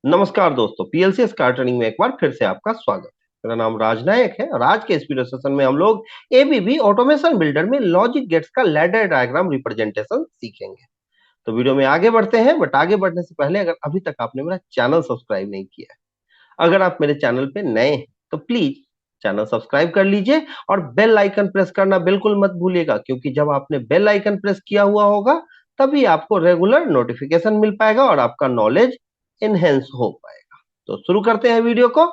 नमस्कार दोस्तों, PLC scar training में एक बार फिर से आपका स्वागत है। मेरा नाम राज नायक है और आज के इस वीडियो सेशन में हम लोग एबीबी ऑटोमेशन बिल्डर में लॉजिक गेट्स का लैडर डायग्राम रिप्रेजेंटेशन सीखेंगे। तो वीडियो में आगे बढ़ते हैं, बट आगे बढ़ने से पहले अगर अभी तक आपने मेरा चैनल सब्सक्राइब नहीं किया है, अगर आप मेरे चैनल पे नए हैं तो प्लीज चैनल सब्सक्राइब कर लीजिए और बेल आइकन प्रेस करना बिल्कुल मत भूलिएगा, क्योंकि जब आपने बेल आइकन प्रेस किया हुआ होगा तभी आपको रेगुलर नोटिफिकेशन मिल पाएगा और आपका नॉलेज एनहेंस हो पाएगा। तो शुरू करते हैं वीडियो को।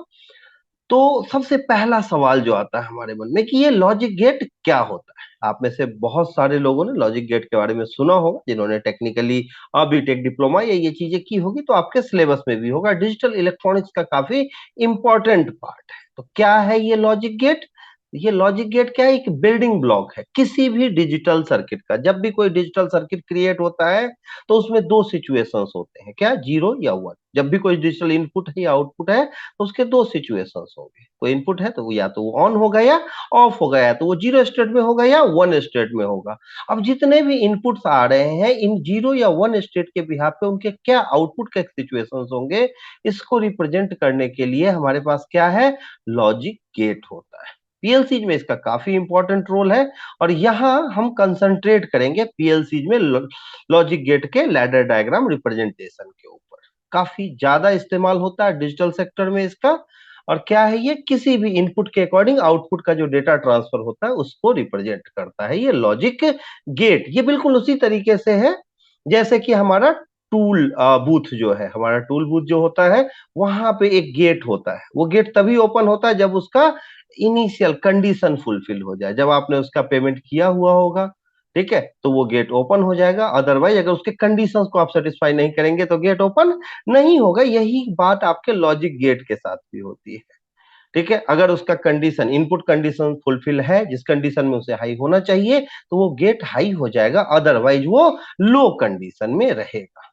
तो सबसे पहला सवाल जो आता है हमारे मन में कि ये लॉजिक गेट क्या होता है। आप में से बहुत सारे लोगों ने लॉजिक गेट के बारे में सुना होगा, जिन्होंने टेक्निकली बीटेक डिप्लोमा या ये चीजें की होगी तो आपके सिलेबस में भी होगा। डिजिटल इलेक्ट्रॉनिक्स का काफी इंपॉर्टेंट पार्ट है। तो क्या है ये लॉजिक गेट? ये लॉजिक गेट क्या है? एक बिल्डिंग ब्लॉक है किसी भी डिजिटल सर्किट का। जब भी कोई डिजिटल सर्किट क्रिएट होता है तो उसमें दो सिचुएशंस होते हैं, क्या? जीरो या वन। जब भी कोई डिजिटल इनपुट है या आउटपुट है तो उसके दो सिचुएशंस होंगे। कोई इनपुट है तो वो या तो वो ऑन होगा या ऑफ होगा, या तो वो जीरो स्टेट में होगा या वन स्टेट में होगा। अब जितने भी इनपुट्स आ रहे हैं इन जीरो या वन स्टेट के बिहाफ पे उनके क्या आउटपुट के सिचुएशंस होंगे, इसको रिप्रेजेंट करने के लिए हमारे पास क्या है? लॉजिक गेट होता है। पीएलसी में इसका काफी इंपॉर्टेंट रोल है और यहां हम कंसंट्रेट करेंगे पीएलसी में लॉजिक गेट के लैडर डायग्राम रिप्रेजेंटेशन के ऊपर। काफी ज्यादा इस्तेमाल होता है डिजिटल सेक्टर में इसका। और क्या है ये? किसी भी इनपुट के अकॉर्डिंग आउटपुट का जो डेटा ट्रांसफर होता है उसको रिप्रेजेंट करता है ये लॉजिक गेट। ये बिल्कुल उसी तरीके से है जैसे कि हमारा टूल बूथ जो है, हमारा टूल बूथ जो होता है वहां पे एक गेट होता है। वो गेट तभी ओपन होता है जब उसका इनिशियल कंडीशन फुलफिल हो जाए, जब आपने उसका पेमेंट किया हुआ होगा, ठीक है, तो वो गेट ओपन हो जाएगा। अदरवाइज अगर उसके कंडीशंस को आप सेटिस्फाई नहीं करेंगे तो गेट ओपन नहीं होगा। यही बात आपके लॉजिक गेट के साथ भी होती है, ठीक है। अगर उसका कंडीशन, इनपुट कंडीशन फुलफिल है, जिस कंडीशन में उसे हाई होना चाहिए, तो वो गेट हाई हो जाएगा, अदरवाइज वो लो कंडीशन में रहेगा,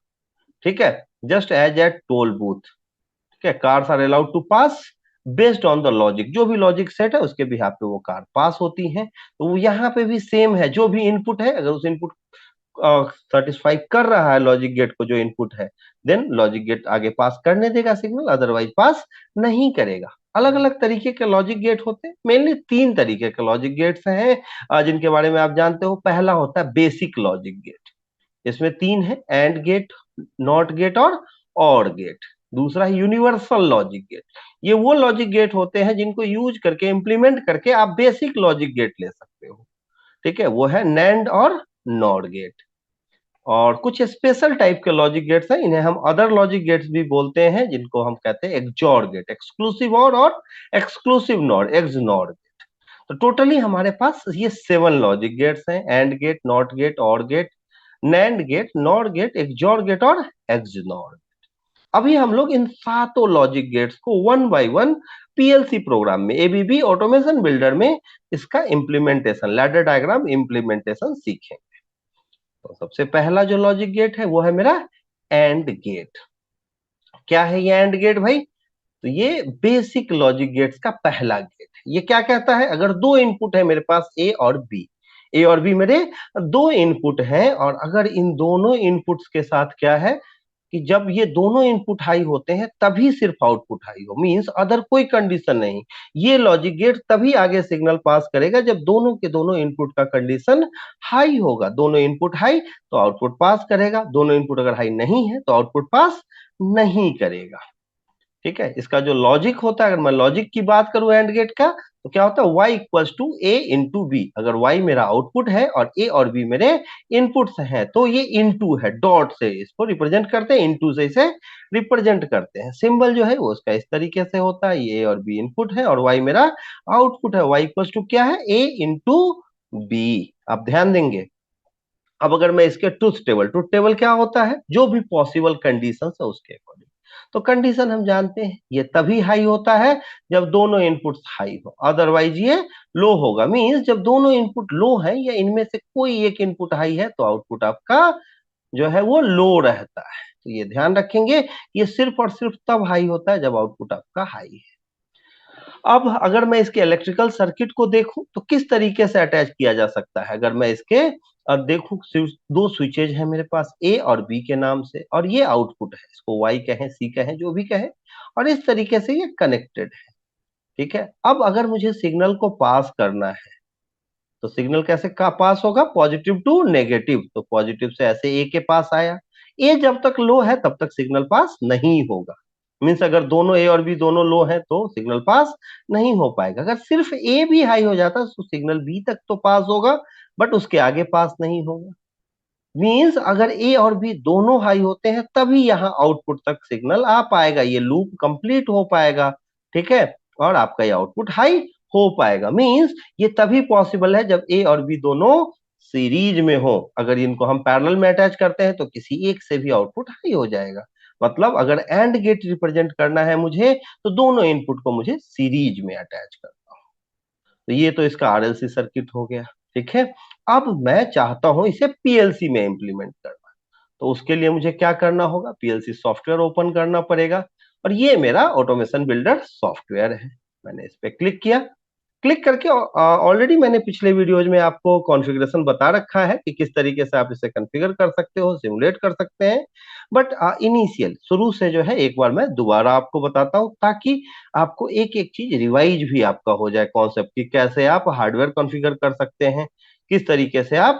ठीक है। Just as at toll booth, ठीक है, cars are allowed to pass based on the logic. जो भी लॉजिक सेट है उसके बिहाफ पे वो कार पास होती है। तो वो यहाँ पे भी सेम है, जो भी इनपुट है अगर उस इनपुट सेटिस्फाई कर रहा है लॉजिक गेट को, जो इनपुट है, देन लॉजिक गेट आगे पास करने देगा सिग्नल, अदरवाइज पास नहीं करेगा। अलग अलग तरीके के लॉजिक गेट होते हैं। मेनली तीन तरीके के लॉजिक गेट्स हैं जिनके बारे में आप जानते हो। पहला होता है बेसिक लॉजिक गेट, इसमें तीन है, and gate, NOT gate OR gate. दूसरा है यूनिवर्सल लॉजिक गेट। ये वो लॉजिक गेट होते हैं जिनको यूज करके, इंप्लीमेंट करके आप बेसिक लॉजिक गेट ले सकते हो, ठीक है। वो है नैंड और नॉट गेट। और कुछ स्पेशल टाइप के लॉजिक गेट्स हैं, इन्हें हम अदर लॉजिक गेट्स भी बोलते हैं, जिनको हम कहते हैं XOR gate, exclusive OR exclusive NOT, X NOT gate. तो टोटली हमारे पास ये 7 लॉजिक गेट्स हैं, AND gate, NOT gate, OR gate, NAND gate, NOT gate, XOR gate और एक्सनॉर। अभी हम लोग इन सातों लॉजिक गेट्स को one by one PLC program में, एबीबी ऑटोमेशन बिल्डर में इसका इंप्लीमेंटेशन, लैडर डायग्राम इंप्लीमेंटेशन सीखें। तो सबसे पहला जो लॉजिक गेट है वो है मेरा एंड गेट। क्या है ये एंड गेट भाई? तो ये बेसिक लॉजिक गेट्स का पहला गेट है। ये क्या कहता है? अगर दो इनपुट है मेरे पास ए और बी, ए और बी मेरे दो इनपुट हैं, और अगर इन दोनों इनपुट्स के साथ क्या है कि जब ये दोनों इनपुट हाई होते हैं तभी सिर्फ आउटपुट हाई हो, मींस अदर कोई कंडीशन नहीं। ये लॉजिक गेट तभी आगे सिग्नल पास करेगा जब दोनों के दोनों इनपुट का कंडीशन हाई होगा। दोनों इनपुट हाई तो आउटपुट पास करेगा, दोनों इनपुट अगर हाई नहीं है तो आउटपुट पास नहीं करेगा, ठीक है। इसका जो लॉजिक होता है, अगर मैं लॉजिक की बात करूं एंड गेट का, तो क्या होता है? y equals to a into b. अगर y मेरा आउटपुट है और a और b मेरे इनपुट्स हैं तो ये इंटू है, डॉट से इसको रिप्रेजेंट करते हैं, इंटू से इसे रिप्रेजेंट करते हैं। सिंबल जो है वो उसका इस तरीके से होता है, ये a और b इनपुट है और y मेरा आउटपुट है। y इक्वल्स टू क्या है? a into b. आप ध्यान देंगे। अब अगर मैं इसके ट्रुथ टेबल क्या होता है? जो भी पॉसिबल कंडीशंस है उसके अकॉर्डिंग। तो कंडीशन हम जानते हैं, ये तभी हाई होता है जब दोनों इनपुट्स हाई हो, अदरवाइज ये लो होगा। मींस जब दोनों इनपुट लो है या इनमें से कोई एक इनपुट हाई है तो आउटपुट आपका जो है वो लो रहता है। तो ये ध्यान रखेंगे, ये सिर्फ और सिर्फ तब हाई होता है जब आउटपुट आपका हाई है। अब अगर मैं इसके इलेक्ट्रिकल सर्किट को देखूं तो किस तरीके से अटैच किया जा सकता है? अगर मैं इसके अब देखो सिर्फ दो स्विचेज है मेरे पास, ए और बी के नाम से, और ये आउटपुट है, इसको वाई कहें सी कहें जो भी कहें, और इस तरीके से ये कनेक्टेड है। ठीक है, अब अगर मुझे सिग्नल को पास करना है तो सिग्नल कैसे का पास होगा, पॉजिटिव टू नेगेटिव, तो पॉजिटिव से ऐसे ए के पास आया। ए जब तक लो है तब तक सिग्नल पास नहीं होगा, मीन्स अगर दोनों ए और बी दोनों लो है तो सिग्नल पास नहीं हो पाएगा। अगर सिर्फ ए भी हाई हो जाता तो सिग्नल बी तक तो पास होगा, बट उसके आगे पास नहीं होगा। मीन्स अगर ए और बी दोनों हाई होते हैं तभी यहाँ आउटपुट तक सिग्नल आ पाएगा, ये लूप कंप्लीट हो पाएगा। ठीक है, और आपका ये आउटपुट हाई हो पाएगा। मीन्स ये तभी पॉसिबल है जब ए और बी दोनों सीरीज में हो। अगर इनको हम पैरेलल में अटैच करते हैं तो किसी एक से भी आउटपुट हाई हो जाएगा। मतलब अगर एंड गेट रिप्रेजेंट करना है मुझे तो दोनों इनपुट को मुझे सीरीज में अटैच करना हो। तो ये तो इसका आरएलसी सर्किट हो गया। ठीक है, अब मैं चाहता हूं इसे पीएलसी में इंप्लीमेंट करना, तो उसके लिए मुझे क्या करना होगा, पीएलसी सॉफ्टवेयर ओपन करना पड़ेगा, और ये मेरा ऑटोमेशन बिल्डर सॉफ्टवेयर है। मैंने इस पे क्लिक किया। क्लिक करके ऑलरेडी मैंने पिछले वीडियोज में आपको कॉन्फ़िगरेशन बता रखा है कि किस तरीके से आप इसे कॉन्फ़िगर कर सकते हो, सिमुलेट कर सकते हैं। बट इनिशियल शुरू से जो है एक बार मैं दोबारा आपको बताता हूँ, ताकि आपको एक एक चीज रिवाइज भी आपका हो जाए, कॉन्सेप्ट की कैसे आप हार्डवेयर कॉन्फ़िगर कर सकते हैं, किस तरीके से आप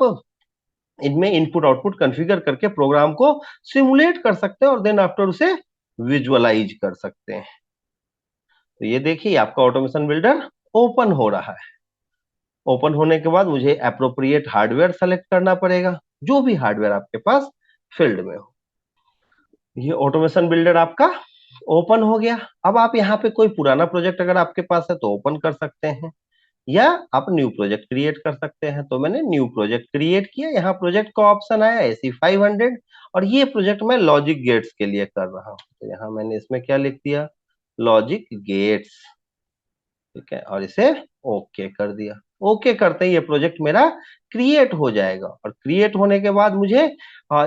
इनमें इनपुट आउटपुट कॉन्फ़िगर करके प्रोग्राम को सिमुलेट कर सकते हैं और देन आफ्टर उसे विजुअलाइज कर सकते हैं। तो ये देखिए आपका ऑटोमेशन बिल्डर ओपन हो रहा है। ओपन होने के बाद मुझे एप्रोप्रिएट हार्डवेयर सेलेक्ट करना पड़ेगा, जो भी हार्डवेयर आपके पास फील्ड में हो। ये ऑटोमेशन बिल्डर आपका ओपन हो गया। अब आप यहाँ पे कोई पुराना प्रोजेक्ट अगर आपके पास है तो ओपन कर सकते हैं, या आप न्यू प्रोजेक्ट क्रिएट कर सकते हैं। तो मैंने न्यू प्रोजेक्ट क्रिएट किया, यहाँ प्रोजेक्ट का ऑप्शन आया AC500, और ये प्रोजेक्ट मैं लॉजिक गेट्स के लिए कर रहा हूँ। तो यहाँ मैंने इसमें क्या लिख दिया, लॉजिक गेट्स। ठीक है, और इसे ओके कर दिया। ओके करते ही ये प्रोजेक्ट मेरा क्रिएट हो जाएगा, और क्रिएट होने के बाद मुझे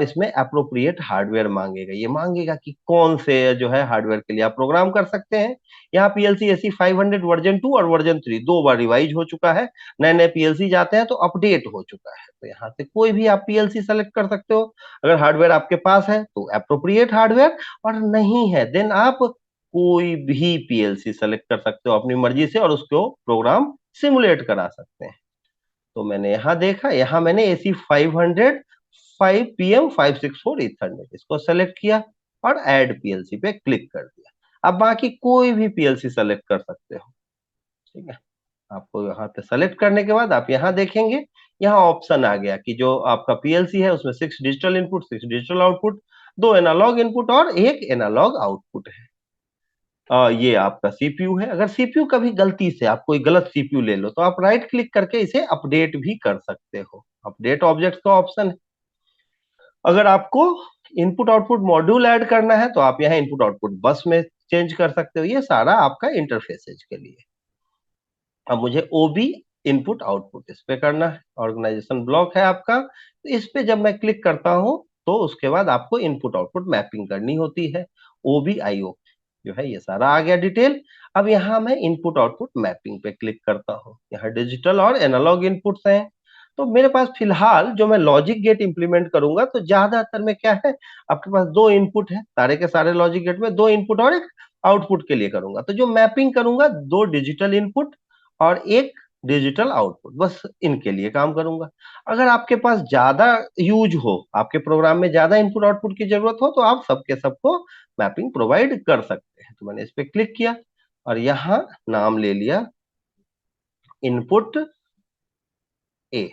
इसमें अप्रोप्रिएट हार्डवेयर मांगेगा। ये मांगेगा कि कौन से जो है हार्डवेयर के लिए आप प्रोग्राम कर सकते हैं। यहाँ पीएलसी AC500 वर्जन 2 और वर्जन 3 दो बार रिवाइज हो चुका है। नए नए पीएलसी जाते हैं तो अपडेट हो चुका है, तो यहाँ से कोई भी आप पीएलसी सेलेक्ट कर सकते हो। अगर हार्डवेयर आपके पास है तो अप्रोप्रिएट हार्डवेयर, और नहीं है देन आप कोई भी पीएलसी सेलेक्ट कर सकते हो अपनी मर्जी से, और उसको प्रोग्राम सिमुलेट करा सकते हैं। तो मैंने यहाँ देखा, यहाँ मैंने AC500 5PM564 ईथरनेट इसको सेलेक्ट किया और ऐड पीएलसी पे क्लिक कर दिया। अब बाकी कोई भी पीएलसी सेलेक्ट कर सकते हो। ठीक है, आपको यहाँ पे सेलेक्ट करने के बाद आप यहाँ देखेंगे, यहाँ ऑप्शन आ गया कि जो आपका पीएलसी है उसमें 6 digital input, 6 digital output, 2 analog input और 1 एनालॉग आउटपुट है। ये आपका सीपीयू है। अगर सीपीयू कभी गलती से आप कोई गलत सीपीयू ले लो तो आप राइट क्लिक करके इसे अपडेट भी कर सकते हो, अपडेट ऑब्जेक्ट का ऑप्शन है। अगर आपको इनपुट आउटपुट मॉड्यूल ऐड करना है तो आप यहाँ इनपुट आउटपुट बस में चेंज कर सकते हो। ये सारा आपका इंटरफेसेज के लिए। अब मुझे ओबी इनपुट आउटपुट इस पे करना है, ऑर्गेनाइजेशन ब्लॉक है आपका, तो इस पे जब मैं क्लिक करता हूं तो उसके बाद आपको इनपुट आउटपुट मैपिंग करनी होती है, OBIO जो है ये सारा आ गया डिटेल। अब यहाँ मैं इनपुट आउटपुट मैपिंग पे क्लिक करता हूँ, यहाँ डिजिटल और एनालॉग इनपुट्स हैं। तो मेरे पास फिलहाल जो मैं लॉजिक गेट इंप्लीमेंट करूंगा तो ज्यादातर में क्या है, आपके पास दो इनपुट है, सारे के सारे लॉजिक गेट में दो इनपुट और एक आउटपुट के लिए करूंगा। तो जो मैपिंग करूंगा, दो डिजिटल इनपुट और एक डिजिटल आउटपुट, बस इनके लिए काम करूंगा। अगर आपके पास ज्यादा यूज हो, आपके प्रोग्राम में ज्यादा इनपुट आउटपुट की जरूरत हो, तो आप सबके सबको मैपिंग प्रोवाइड कर सकते हैं। तो मैंने इस पे क्लिक किया और यहाँ नाम ले लिया इनपुट ए।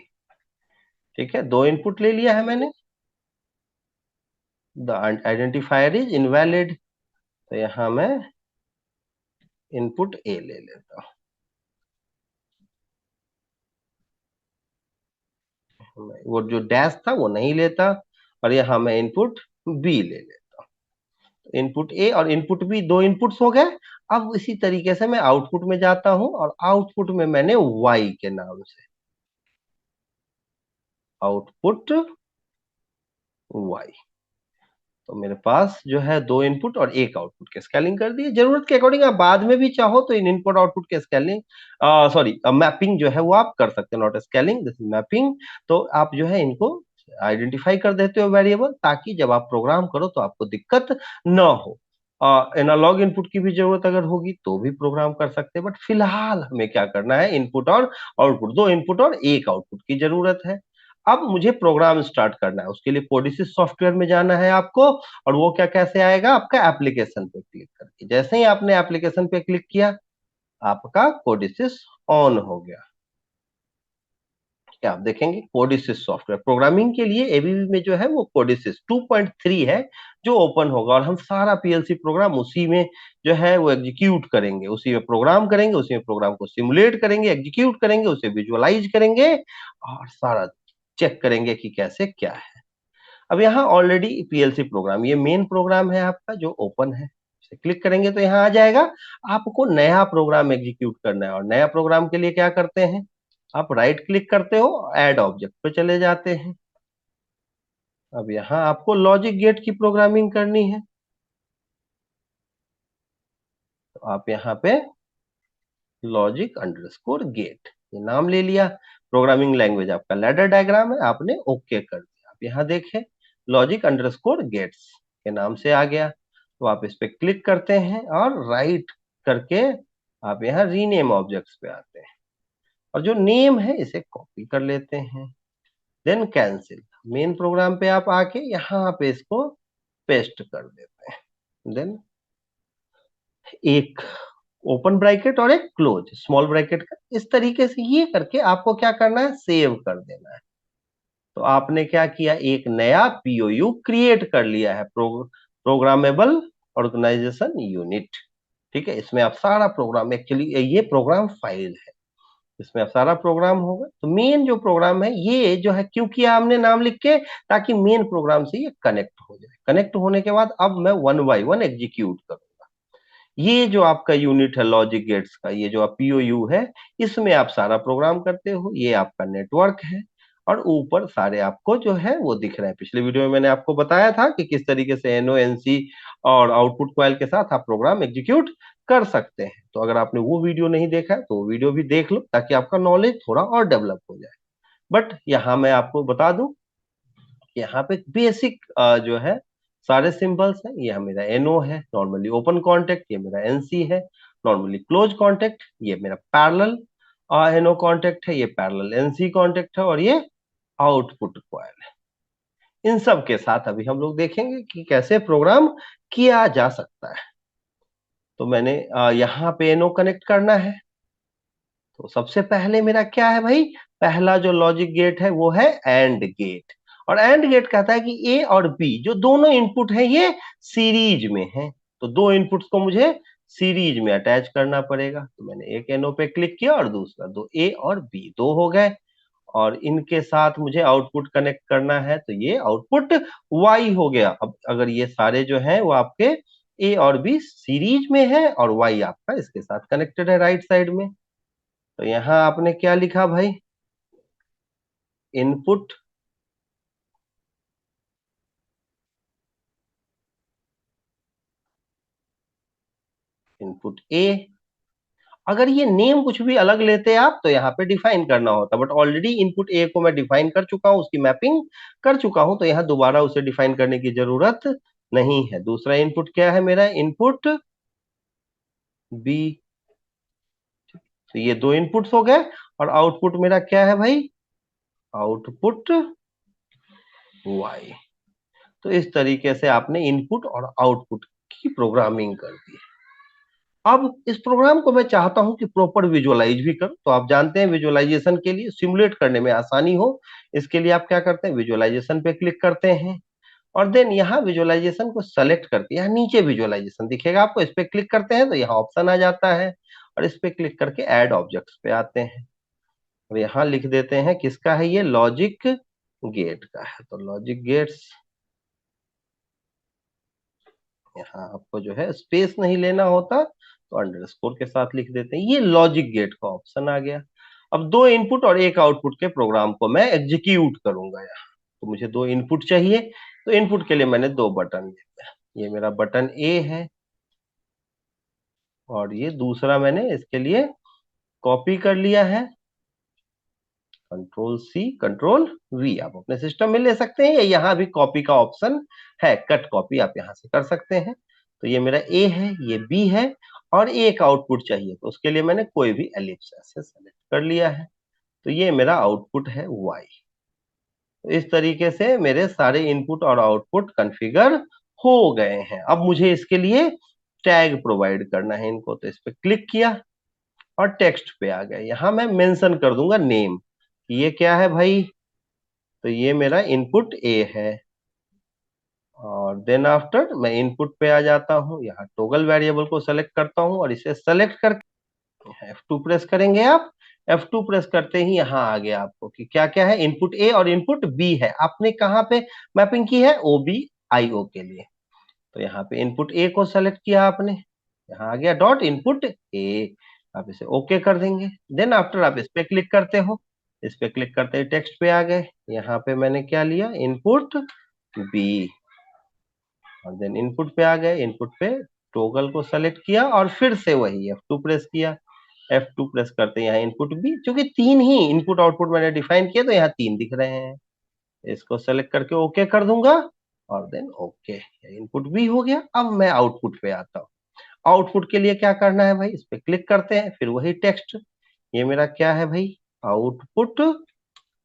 ठीक है, दो इनपुट ले लिया है मैंने। द आइडेंटिफायर इज इनवैलिड, तो यहाँ मैं इनपुट ए ले लेता हूँ, वो जो डैश था वो नहीं लेता, और यहाँ मैं इनपुट बी ले लेता हूँ। इनपुट ए और इनपुट बी दो इनपुट्स हो गए। अब इसी तरीके से मैं आउटपुट में जाता हूं, और आउटपुट में मैंने वाई के नाम से आउटपुट वाई, तो मेरे पास जो है 2 इनपुट और 1 आउटपुट के स्केलिंग कर दिए। जरूरत के अकॉर्डिंग आप बाद में भी चाहो तो इन इनपुट आउटपुट के स्केलिंग सॉरी मैपिंग जो है वो आप कर सकते हो, not scaling, this is mapping. तो आप जो है इनको आइडेंटिफाई कर देते हो वेरिएबल, ताकि जब आप प्रोग्राम करो तो आपको दिक्कत न हो। एनालॉग इनपुट की भी जरूरत अगर होगी तो भी प्रोग्राम कर सकते हैं, बट फिलहाल हमें क्या करना है, इनपुट और आउटपुट, 2 इनपुट और 1 आउटपुट की जरूरत है। अब मुझे प्रोग्राम स्टार्ट करना है, उसके लिए कोडिसिस सॉफ्टवेयर में जाना है आपको। और वो क्या कैसे आएगा, आपका एप्लीकेशन पे क्लिक करके। जैसे ही आपने एप्लीकेशन पे क्लिक किया, आपका कोडिसिस ऑन हो गया। क्या आप देखेंगे, कोडिसिस सॉफ्टवेयर प्रोग्रामिंग के लिए एबीबी में जो है वो कोडिसिस 2.3 है जो ओपन होगा, और हम सारा पीएलसी प्रोग्राम उसी में जो है वो एग्जीक्यूट करेंगे, उसी में प्रोग्राम करेंगे, उसी में प्रोग्राम को सिमुलेट करेंगे, एग्जीक्यूट करेंगे, उसे विजुअलाइज करेंगे और सारा चेक करेंगे कि कैसे क्या है। अब यहाँ ऑलरेडी पीएलसी प्रोग्राम, ये मेन प्रोग्राम है आपका जो ओपन है, इसे क्लिक करेंगे तो यहाँ आ जाएगा। आपको नया प्रोग्राम एग्जीक्यूट करना है, और नया प्रोग्राम के लिए क्या करते हैं, आप राइट क्लिक करते हो, ऐड ऑब्जेक्ट पे चले जाते हैं। अब यहाँ आपको लॉजिक गेट की प्रोग्रामिंग करनी है, तो आप यहाँ पे लॉजिक अंडरस्कोर गेट ये नाम ले लिया। प्रोग्रामिंग लैंग्वेज आपका लैडर डायग्राम है, आपने ओके कर दिया। आप यहाँ देखें, लॉजिक अंडरस्कोर गेट्स के नाम से आ गया। तो आप इस पे क्लिक करते हैं और राइट करके आप यहाँ रीनेम ऑब्जेक्ट्स पे आते हैं, और जो नेम है इसे कॉपी कर लेते हैं, देन कैंसिल। मेन प्रोग्राम पे आप आके यहाँ पे इसको पेस्ट कर देते हैं, देन एक ओपन ब्रैकेट और एक क्लोज स्मॉल ब्रैकेट का, इस तरीके से ये करके आपको क्या करना है, सेव कर देना है। तो आपने क्या किया, एक नया पीओयू क्रिएट कर लिया है, प्रोग्रामेबल ऑर्गेनाइजेशन यूनिट। ठीक है, इसमें आप सारा प्रोग्राम, एक्चुअली ये प्रोग्राम फाइल है, इसमें अब सारा प्रोग्राम होगा। तो मेन जो प्रोग्राम है ये जो है, क्यों किया हमने नाम लिख के, ताकि मेन प्रोग्राम से ये कनेक्ट हो जाए। कनेक्ट होने के बाद अब मैं वन बाय वन एग्जीक्यूट करूंगा। ये जो आपका यूनिट है लॉजिक गेट्स का, ये जो आप पीओयू है, इसमें आप सारा प्रोग्राम करते हो। ये आपका नेटवर्क है, और ऊपर सारे आपको जो है वो दिख रहे हैं। पिछले वीडियो में मैंने आपको बताया था कि किस तरीके से एनओ एनसी और आउटपुट क्वाइल के साथ आप प्रोग्राम एग्जीक्यूट कर सकते हैं। तो अगर आपने वो वीडियो नहीं देखा है तो वो वीडियो भी देख लो, ताकि आपका नॉलेज थोड़ा और डेवलप हो जाए। बट यहाँ मैं आपको बता दूं, यहाँ पे बेसिक जो है सारे सिंबल्स हैं। ये मेरा एनओ है, नॉर्मली ओपन कॉन्टेक्ट, ये मेरा एनसी है, नॉर्मली क्लोज कॉन्टेक्ट, ये मेरा पैरेलल एनओ कॉन्टेक्ट है, ये पैरेलल एनसी कॉन्टेक्ट है, और ये आउटपुट कॉइल है। इन सब के साथ अभी हम लोग देखेंगे कि कैसे प्रोग्राम किया जा सकता है। तो मैंने यहाँ पे एनओ कनेक्ट करना है। तो सबसे पहले मेरा क्या है भाई, पहला जो लॉजिक गेट है वो है एंड गेट। और एंड गेट कहता है कि ए और बी जो दोनों इनपुट है ये सीरीज में है, तो दो इनपुट्स को मुझे सीरीज में अटैच करना पड़ेगा। तो मैंने एक एनओ पे क्लिक किया और दूसरा, दो ए और बी दो हो गए। और इनके साथ मुझे आउटपुट कनेक्ट करना है, तो ये आउटपुट वाई हो गया। अब अगर ये सारे जो हैं वो आपके ए और बी सीरीज में है, और वाई आपका इसके साथ कनेक्टेड है राइट साइड में। तो यहाँ आपने क्या लिखा भाई, इनपुट इनपुट ए। अगर ये नेम कुछ भी अलग लेते आप तो यहाँ पे डिफाइन करना होता, बट ऑलरेडी इनपुट ए को मैं डिफाइन कर चुका हूँ, उसकी मैपिंग कर चुका हूँ, तो यहाँ दोबारा उसे डिफाइन करने की जरूरत नहीं है। दूसरा इनपुट क्या है मेरा, इनपुट बी। तो ये दो इनपुट्स हो गए, और आउटपुट मेरा क्या है भाई, आउटपुट वाई। तो इस तरीके से आपने इनपुट और आउटपुट की प्रोग्रामिंग कर दी। अब इस प्रोग्राम को मैं चाहता हूं कि प्रॉपर विजुअलाइज भी करूं, तो आप जानते हैं विजुअलाइजेशन के लिए, सिमुलेट करने में आसानी हो, इसके लिए आप क्या करते हैं, विजुअलाइजेशन पे क्लिक करते हैं, और देन यहाँ विजुअलाइजेशन को सेलेक्ट करके यहाँ नीचे विजुअलाइजेशन दिखेगा आपको, इस पे क्लिक करते हैं तो यहाँ ऑप्शन आ जाता है, और इस पे क्लिक करके ऐड ऑब्जेक्ट्स पे आते हैं, और यहाँ लिख देते हैं किसका है ये, लॉजिक गेट का है। तो लॉजिक गेट्स, यहाँ आपको जो है स्पेस नहीं लेना होता, तो अंडरस्कोर के साथ लिख देते हैं। ये लॉजिक गेट का ऑप्शन आ गया। अब दो इनपुट और एक आउटपुट के प्रोग्राम को मैं एग्जीक्यूट करूंगा यहाँ। तो मुझे दो इनपुट चाहिए, तो इनपुट के लिए मैंने 2 बटन ले लिया। ये मेरा बटन ए है और ये दूसरा मैंने इसके लिए कॉपी कर लिया है, कंट्रोल सी कंट्रोल वी। आप अपने सिस्टम में ले सकते हैं या यहाँ भी कॉपी का ऑप्शन है, कट कॉपी आप यहाँ से कर सकते हैं। तो ये मेरा ए है, ये बी है और एक आउटपुट चाहिए, तो उसके लिए मैंने कोई भी एलिप्स ऐसे सेलेक्ट कर लिया है। तो ये मेरा आउटपुट है वाई। तो इस तरीके से मेरे सारे इनपुट और आउटपुट कॉन्फ़िगर हो गए हैं। अब मुझे इसके लिए टैग प्रोवाइड करना है इनको, तो इस पे क्लिक किया और टेक्स्ट पे आ गए। यहाँ मैं मेंशन कर दूंगा नेम, ये क्या है भाई, तो ये मेरा इनपुट ए है। और देन आफ्टर मैं इनपुट पे आ जाता हूँ, यहाँ टॉगल वेरिएबल को सेलेक्ट करता हूँ और इसे सेलेक्ट करके F2 प्रेस करेंगे आप। F2 प्रेस करते ही यहाँ आ गया आपको कि क्या क्या है, इनपुट ए और इनपुट बी है। आपने कहाँ पे मैपिंग की है, OBIO के लिए। तो यहाँ पे इनपुट ए को सेलेक्ट किया आपने, यहाँ आ गया डॉट इनपुट ए। आप इसे ओके कर देंगे। देन आफ्टर आप इस पे क्लिक करते हो, इस पे क्लिक करते ही टेक्स्ट पे आ गए। यहाँ पे मैंने क्या लिया, इनपुट बी। और देन इनपुट पे आ गए, इनपुट पे टॉगल को सेलेक्ट किया और फिर से वही F2 प्रेस किया। F2 प्रेस करते यहाँ इनपुट बी, क्योंकि 3 ही इनपुट आउटपुट मैंने डिफाइन किया तो यहाँ 3 दिख रहे हैं। इसको सेलेक्ट करके ओके कर दूंगा और देन ओके, इनपुट बी हो गया। अब मैं आउटपुट पे आता हूँ। आउटपुट के लिए क्या करना है भाई, इस पे क्लिक करते हैं, फिर वही टेक्स्ट। ये मेरा क्या है भाई, आउटपुट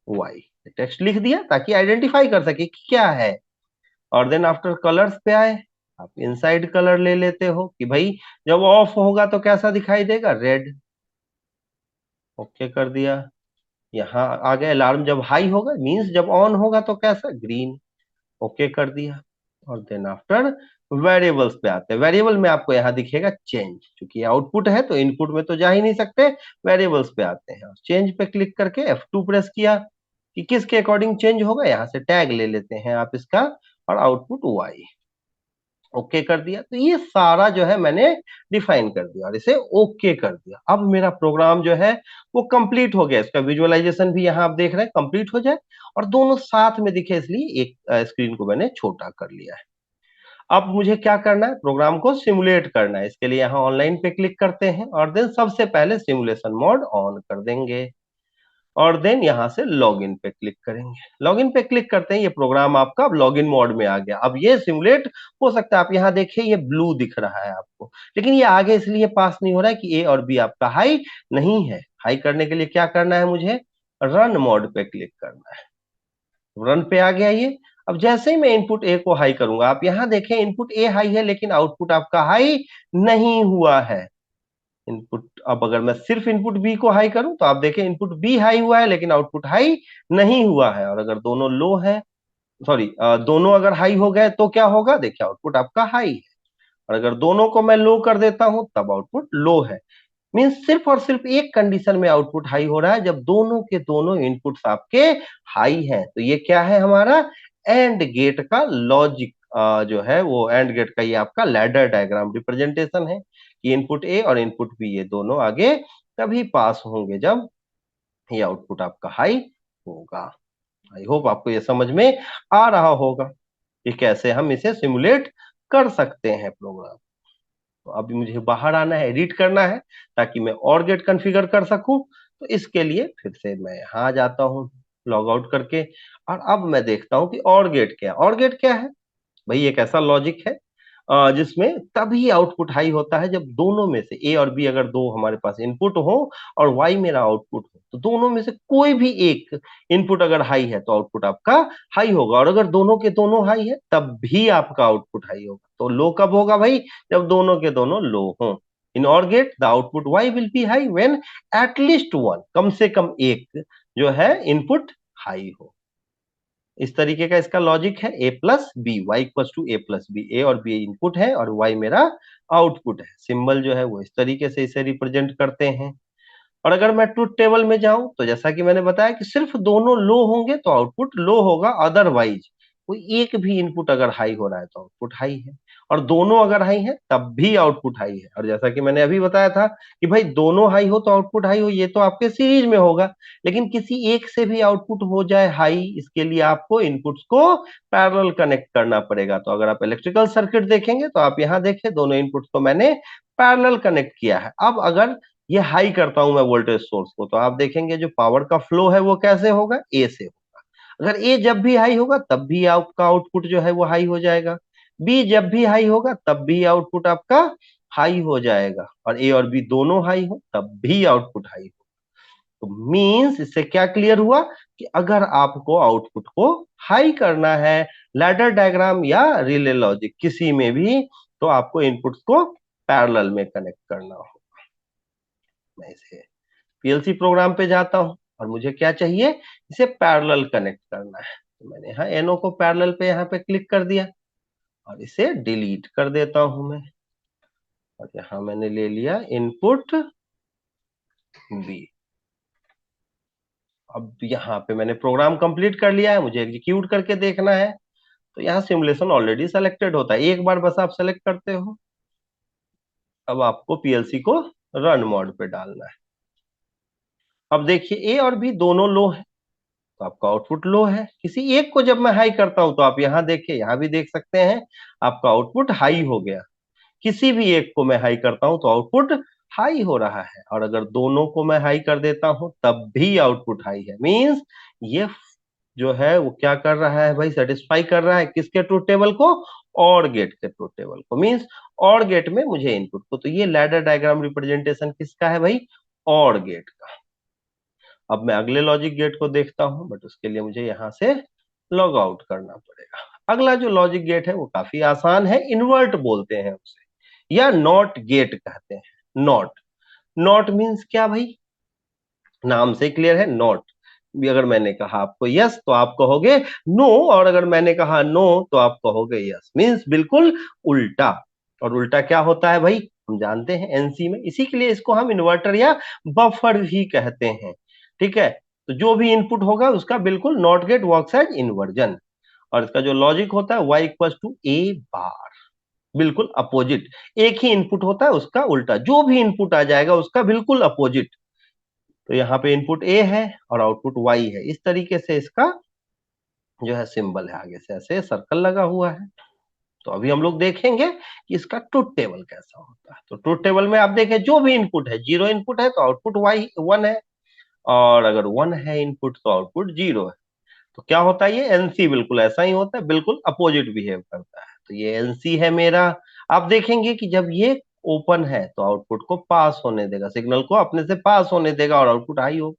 वाई। टेक्स्ट लिख दिया ताकि आइडेंटिफाई कर सके कि क्या है। और देन आफ्टर कलर्स पे आए, आप इनसाइड कलर ले लेते हो कि भाई जब ऑफ होगा तो कैसा दिखाई देगा, रेड। ओके कर दिया। यहाँ आ गए अलार्म जब हाई होगा, मींस जब ऑन होगा तो कैसा, ग्रीन। ओके कर दिया। और देन आफ्टर वेरिएबल्स पे आते हैं। वेरिएबल में आपको यहाँ दिखेगा चेंज, क्योंकि आउटपुट है तो इनपुट में तो जा ही नहीं सकते। वेरिएबल्स पे आते हैं, चेंज पे क्लिक करके F2 प्रेस किया कि किसके अकॉर्डिंग चेंज होगा। यहाँ से टैग ले लेते हैं आप इसका और आउटपुट वाई। ओके कर दिया। तो ये सारा जो है मैंने डिफाइन कर दिया और इसे ओके कर दिया। अब मेरा प्रोग्राम जो है वो कंप्लीट हो गया। इसका विजुअलाइजेशन भी यहाँ आप देख रहे हैं कंप्लीट हो जाए और दोनों साथ में दिखे, इसलिए एक स्क्रीन को मैंने छोटा कर लिया है। अब मुझे क्या करना है, प्रोग्राम को सिमुलेट करना है। इसके लिए यहाँ ऑनलाइन पे क्लिक करते हैं और देन सबसे पहले सिमुलेशन मोड ऑन कर देंगे और देन यहाँ से लॉगिन पे क्लिक करेंगे। लॉगिन पे क्लिक करते हैं, ये प्रोग्राम आपका अब लॉगिन मोड में आ गया। अब ये सिमुलेट हो सकता है। आप यहाँ देखिए ये ब्लू दिख रहा है आपको, लेकिन ये आगे इसलिए पास नहीं हो रहा है कि ए और बी आपका हाई नहीं है। हाई करने के लिए क्या करना है, मुझे रन मोड पे क्लिक करना है। रन पे आ गया ये। अब जैसे ही मैं इनपुट ए को हाई करूंगा, आप यहाँ देखें इनपुट ए हाई है लेकिन आउटपुट आपका हाई नहीं हुआ है। इनपुट, अब अगर मैं सिर्फ इनपुट बी को हाई करूं तो आप देखें इनपुट बी हाई हुआ है लेकिन आउटपुट हाई नहीं हुआ है। और अगर दोनों लो है, सॉरी, दोनों अगर हाई हो गए तो क्या होगा, देखिए आउटपुट आपका हाई है। और अगर दोनों को मैं लो कर देता हूं तब आउटपुट लो है। मीन्स सिर्फ और सिर्फ एक कंडीशन में आउटपुट हाई हो रहा है, जब दोनों के दोनों इनपुट्स आपके हाई हैं। तो ये क्या है, हमारा एंड गेट का लॉजिक जो है वो एंड गेट का ये आपका लैडर डायग्राम रिप्रेजेंटेशन है कि इनपुट ए और इनपुट बी ये दोनों आगे तभी पास होंगे जब ये आउटपुट आपका हाई होगा। आई होप आपको ये समझ में आ रहा होगा कि कैसे हम इसे सिमुलेट कर सकते हैं प्रोग्राम। तो अभी मुझे बाहर आना है, एडिट करना है ताकि मैं और गेट कॉन्फ़िगर कर सकूं। तो इसके लिए फिर से मैं यहाँ आ जाता हूँ लॉग आउट करके और अब मैं देखता हूँ कि और गेट क्या है। और गेट क्या है भाई, एक ऐसा लॉजिक है जिसमें तभी आउटपुट हाई होता है जब दोनों में से ए और बी अगर दो हमारे पास इनपुट हो और वाई मेरा आउटपुट हो, तो दोनों में से कोई भी एक इनपुट अगर हाई है तो आउटपुट आपका हाई होगा। और अगर दोनों के दोनों हाई है तब भी आपका आउटपुट हाई होगा। तो लो कब होगा भाई, जब दोनों के दोनों लो हो। In OR gate the output Y will be high when at least one, कम से कम एक जो है इनपुट हाई हो। इस तरीके का इसका लॉजिक है, A plus B, Y equal to A plus B. A और बी इनपुट है और वाई मेरा आउटपुट है। सिंबल जो है वो इस तरीके से इसे रिप्रेजेंट करते हैं। और अगर मैं ट्रुथ टेबल में जाऊं तो जैसा कि मैंने बताया कि सिर्फ दोनों लो होंगे तो आउटपुट लो होगा, अदरवाइज कोई एक भी इनपुट अगर हाई हो रहा है तो आउटपुट हाई है। और दोनों अगर हाई है तब भी आउटपुट हाई है। और जैसा कि मैंने अभी बताया था कि भाई दोनों हाई हो तो आउटपुट हाई हो, ये तो आपके सीरीज में होगा, लेकिन किसी एक से भी आउटपुट हो जाए हाई, इसके लिए आपको इनपुट्स को पैरेलल कनेक्ट करना पड़ेगा। तो अगर आप इलेक्ट्रिकल सर्किट देखेंगे तो आप यहाँ देखें दोनों इनपुट्स को मैंने पैरेलल कनेक्ट किया है। अब अगर ये हाई करता हूं मैं वोल्टेज सोर्स को, तो आप देखेंगे जो पावर का फ्लो है वो कैसे होगा, ए से होगा। अगर ए जब भी हाई होगा तब भी आपका आउटपुट जो है वो हाई हो जाएगा, बी जब भी हाई होगा तब भी आउटपुट आपका हाई हो जाएगा, और ए और बी दोनों हाई हो तब भी आउटपुट हाई हो। तो मींस इससे क्या क्लियर हुआ कि अगर आपको आउटपुट को हाई करना है लैडर डायग्राम या रिले लॉजिक किसी में भी, तो आपको इनपुट्स को पैरेलल में कनेक्ट करना होगा। मैं इसे पीएलसी प्रोग्राम पे जाता हूं और मुझे क्या चाहिए, इसे पैरेलल कनेक्ट करना है। तो मैंने यहाँ एनओ को पैरेलल पे यहाँ पे क्लिक कर दिया और इसे डिलीट कर देता हूं मैं। और यहाँ मैंने ले लिया इनपुट बी। अब यहाँ पे मैंने प्रोग्राम कंप्लीट कर लिया है, मुझे एग्जीक्यूट करके देखना है। तो यहाँ सिमुलेशन ऑलरेडी सेलेक्टेड होता है, एक बार बस आप सेलेक्ट करते हो। अब आपको पीएलसी को रन मोड पे डालना है। अब देखिए ए और बी दोनों लो है, तो आपका आउटपुट लो है। किसी एक को जब मैं हाई करता हूं तो आप यहाँ देखिए, यहाँ भी देख सकते हैं आपका आउटपुट हाई हो गया। किसी भी एक को मैं हाई करता हूं तो आउटपुट हाई हो रहा है, और अगर दोनों को मैं हाई कर देता हूं तब भी आउटपुट हाई है। मींस ये जो है वो क्या कर रहा है भाई, सेटिस्फाई कर रहा है किसके ट्रुथ टेबल को, और गेट के ट्रुथ टेबल को। मींस और गेट में मुझे इनपुट को, तो ये लैडर डायग्राम रिप्रेजेंटेशन किसका है भाई, और गेट का। अब मैं अगले लॉजिक गेट को देखता हूं, बट उसके लिए मुझे यहां से लॉग आउट करना पड़ेगा। अगला जो लॉजिक गेट है वो काफी आसान है, इन्वर्ट बोलते हैं उसे, या नॉट गेट कहते हैं। नॉट, नॉट मीन्स क्या भाई, नाम से क्लियर है, नॉट। अगर मैंने कहा आपको यस तो आप कहोगे नो, और अगर मैंने कहा नो तो आप कहोगे यस। मीन्स बिल्कुल उल्टा। और उल्टा क्या होता है भाई, हम जानते हैं एनसी में, इसी के लिए इसको हम इन्वर्टर या बफर भी कहते हैं। ठीक है, तो जो भी इनपुट होगा उसका बिल्कुल NOT gate works as inversion. और इसका जो लॉजिक होता है y equal to a bar, बिल्कुल अपोजिट। एक ही इनपुट होता है उसका उल्टा, जो भी इनपुट आ जाएगा उसका बिल्कुल अपोजिट। तो यहाँ पे इनपुट ए है और आउटपुट वाई है, इस तरीके से इसका जो है सिंबल है, आगे से ऐसे सर्कल लगा हुआ है। तो अभी हम लोग देखेंगे कि इसका ट्रुथ टेबल कैसा होता है। तो ट्रुथ टेबल में आप देखें जो भी इनपुट है, जीरो इनपुट है तो आउटपुट वाई वन है, और अगर वन है इनपुट तो आउटपुट जीरो है। तो क्या होता है, ये एनसी बिल्कुल ऐसा ही होता है, बिल्कुल अपोजिट बिहेव करता है। तो ये एनसी है मेरा। आप देखेंगे कि जब ये ओपन है तो आउटपुट को पास होने देगा, सिग्नल को अपने से पास होने देगा और आउटपुट हाई हो।